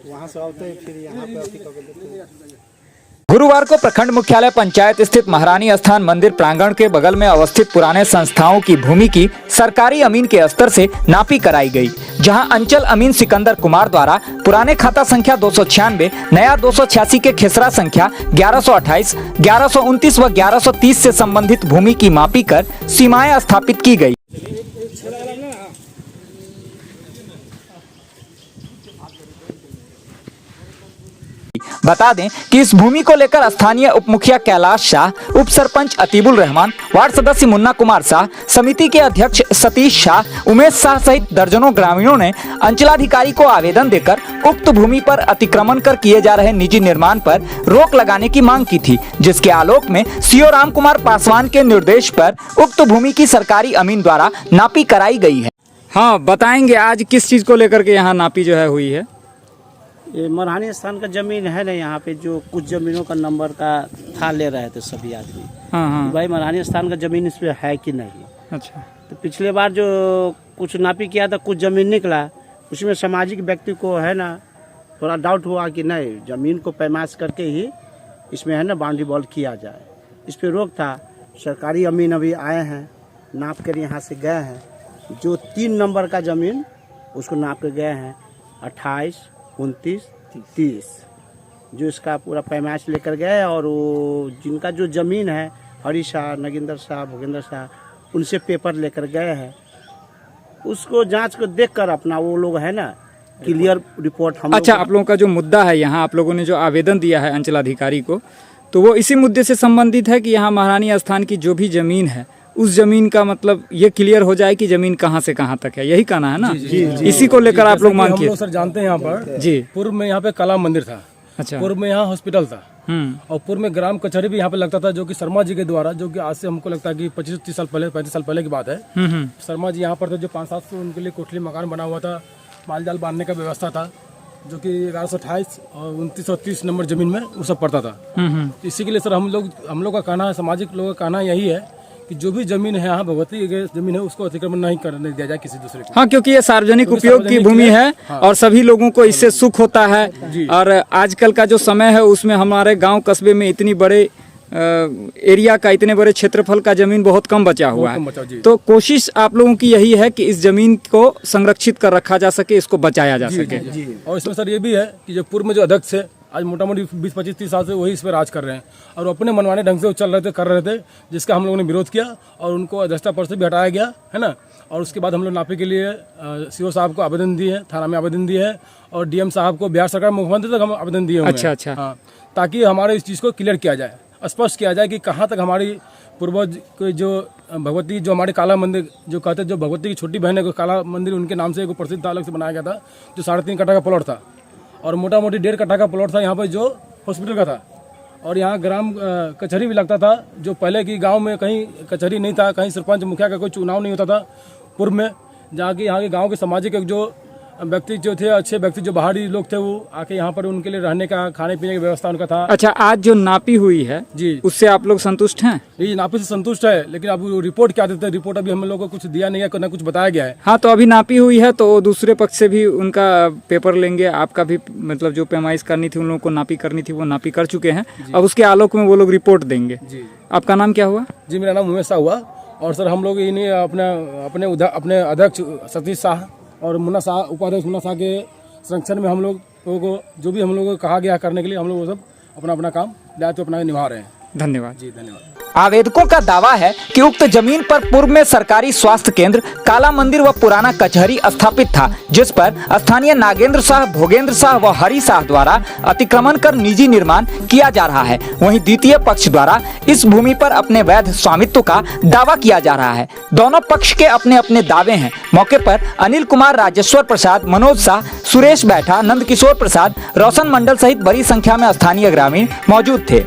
वहाँ से आते फिर यहाँ पे अथी कर देते हैं। गुरुवार को प्रखंड मुख्यालय पंचायत स्थित महारानी स्थान मंदिर प्रांगण के बगल में अवस्थित पुराने संस्थाओं की भूमि की सरकारी अमीन के स्तर से नापी कराई गई, जहां अंचल अमीन सिकंदर कुमार द्वारा पुराने खाता संख्या 296, नया 286 के खेसरा संख्या 1128, 1129 व 1130 से संबंधित भूमि की मापी कर सीमाएं स्थापित की गई। बता दें कि इस भूमि को लेकर स्थानीय उप मुखिया कैलाश शाह, उप सरपंच अतीबुल रहमान, वार्ड सदस्य मुन्ना कुमार शाह, समिति के अध्यक्ष सतीश शाह, उमेश शाह सहित दर्जनों ग्रामीणों ने अंचलाधिकारी को आवेदन देकर उक्त भूमि पर अतिक्रमण कर किए जा रहे निजी निर्माण पर रोक लगाने की मांग की थी, जिसके आलोक में सीओ राम कुमार पासवान के निर्देश पर उक्त भूमि की सरकारी अमीन द्वारा नापी कराई गई है। हाँ, बताएंगे आज किस चीज को लेकर के यहाँ नापी जो है हुई है? ये महारानी स्थान का जमीन है ना, यहाँ पे जो कुछ जमीनों का नंबर का था ले रहे थे सभी आदमी। हाँ। तो भाई महारानी स्थान का जमीन इस पे है कि नहीं। अच्छा। तो पिछले बार जो कुछ नापी किया था, कुछ जमीन निकला, उसमें सामाजिक व्यक्ति को है ना थोड़ा डाउट हुआ कि नहीं जमीन को पैमाश करके ही इसमें है ना बाउंड्री वॉल किया जाए। इस पे रोक था। सरकारी अमीन अभी आए हैं, नाप कर यहाँ से गए हैं। जो 3 नंबर का जमीन उसको नाप के गए हैं 28, 29, 30 जो इसका पूरा पैमाश लेकर गए। और वो जिनका जो ज़मीन है हरी शाह, नगिंदर शाह, भोगेंद्र शाह, उनसे पेपर लेकर गए हैं। उसको जांच को देखकर अपना वो लोग है ना क्लियर रिपोर्ट हम। अच्छा, आप लोगों का जो मुद्दा है यहाँ, आप लोगों ने जो आवेदन दिया है अंचलाधिकारी को, तो वो इसी मुद्दे से संबंधित है कि यहाँ महारानी स्थान की जो भी जमीन है उस जमीन का मतलब ये क्लियर हो जाए कि जमीन कहाँ से कहाँ तक है, यही कहना है ना? जी, इसी को लेकर आप लोग मांग किए। सर जानते हैं यहाँ पर जी पूर्व में यहाँ पे कला मंदिर था। अच्छा। पूर्व में यहाँ हॉस्पिटल था और पूर्व में ग्राम कचहरी भी यहाँ पे लगता था, जो कि शर्मा जी के द्वारा, जो कि आज से हमको लगता है कि 25-30 साल पहले 35 साल पहले की बात है। शर्मा जी यहाँ पर थे, जो 5-7 उनके लिए कोठली मकान बना हुआ था, माल जाल बांधने का व्यवस्था था, जो कि 1128 और 29 और 30 नंबर जमीन में वो सब पड़ता था। इसी के लिए सर हम लोग का कहना है, सामाजिक लोगों का कहना यही है कि जो भी जमीन है यहाँ भगवती की जमीन है उसको अतिक्रमण नहीं करने दिया जाए किसी दूसरे को। हाँ, क्योंकि ये सार्वजनिक उपयोग की भूमि है। हाँ। और सभी लोगों को इससे सुख होता है। और आजकल का जो समय है उसमें हमारे गांव कस्बे में इतनी बड़े एरिया का, इतने बड़े क्षेत्रफल का जमीन बहुत कम बचा हुआ है। तो कोशिश आप लोगों की यही है कि इस जमीन को संरक्षित कर रखा जा सके, इसको बचाया जा सके। और इसमें सर ये भी है कि जो पूर्व में जो अध्यक्ष है आज मोटा मोटी 20-25-30 साल से वही इस पर राज कर रहे हैं और अपने मनमाने ढंग से चल रहे थे, कर रहे थे, जिसका हम लोगों ने विरोध किया और उनको अध्यक्षता पद से भी हटाया गया है ना। और उसके बाद हम लोग नापी के लिए सीओ साहब को आवेदन दिए हैं, थाना में आवेदन दिए है और डीएम साहब को, बिहार सरकार मुख्यमंत्री तक हम आवेदन दिए हैं। अच्छा। हाँ, ताकि हमारे इस चीज़ को क्लियर किया जाए, स्पष्ट किया जाए कि कहाँ तक हमारी पूर्वज को जो भगवती, जो हमारे काला मंदिर जो कहते हैं, जो भगवती की छोटी बहन है, काला मंदिर उनके नाम से एक प्रसिद्ध अलग से बनाया गया था, जो 3.5 कट्ठा का प्लॉट था और मोटा मोटी 1.5 कट्ठा का प्लॉट था यहाँ पर, जो हॉस्पिटल का था। और यहाँ ग्राम कचहरी भी लगता था, जो पहले की गांव में कहीं कचहरी नहीं था, कहीं सरपंच मुखिया का कोई चुनाव नहीं होता था पूर्व में, जहाँ की यहाँ के गाँव के सामाजिक जो व्यक्ति जो थे, अच्छे व्यक्ति जो बाहरी लोग थे, वो आके यहाँ पर उनके लिए रहने का, खाने पीने की व्यवस्था उनका था। अच्छा, आज जो नापी हुई है जी, उससे आप लोग संतुष्ट हैं? ये नापी से संतुष्ट है, लेकिन अब रिपोर्ट क्या देते हैं, रिपोर्ट अभी हम लोग को कुछ दिया नहीं है, ना कुछ बताया गया है। हाँ, तो अभी नापी हुई है तो दूसरे पक्ष से भी उनका पेपर लेंगे, आपका भी मतलब जो पैमाइश करनी थी, उन लोगों को नापी करनी थी, वो नापी कर चुके हैं। अब उसके आलोक में वो लोग रिपोर्ट देंगे। आपका नाम क्या हुआ? जी, मेरा नाम उमेश शाह हुआ। और सर हम लोग इन्हें अपने अध्यक्ष सतीश शाह और मुन्ना शाह, उपाध्यक्ष मुन्ना शाह के संरक्षण में हम लोगों को जो भी हम लोगों को कहा गया करने के लिए, हम लोग वो सब अपना काम दायित्व अपना निभा रहे हैं। धन्यवाद जी, धन्यवाद। आवेदकों का दावा है कि उक्त जमीन पर पूर्व में सरकारी स्वास्थ्य केंद्र, काला मंदिर व पुराना कचहरी स्थापित था, जिस पर स्थानीय नागेंद्र शाह, भोगेंद्र शाह व हरि शाह द्वारा अतिक्रमण कर निजी निर्माण किया जा रहा है। वहीं द्वितीय पक्ष द्वारा इस भूमि पर अपने वैध स्वामित्व का दावा किया जा रहा है। दोनों पक्ष के अपने अपने दावे हैं। मौके पर अनिल कुमार, राजेश्वर प्रसाद, मनोज शाह, सुरेश बैठा, नंद किशोर प्रसाद, रोशन मंडल सहित बड़ी संख्या में स्थानीय ग्रामीण मौजूद थे।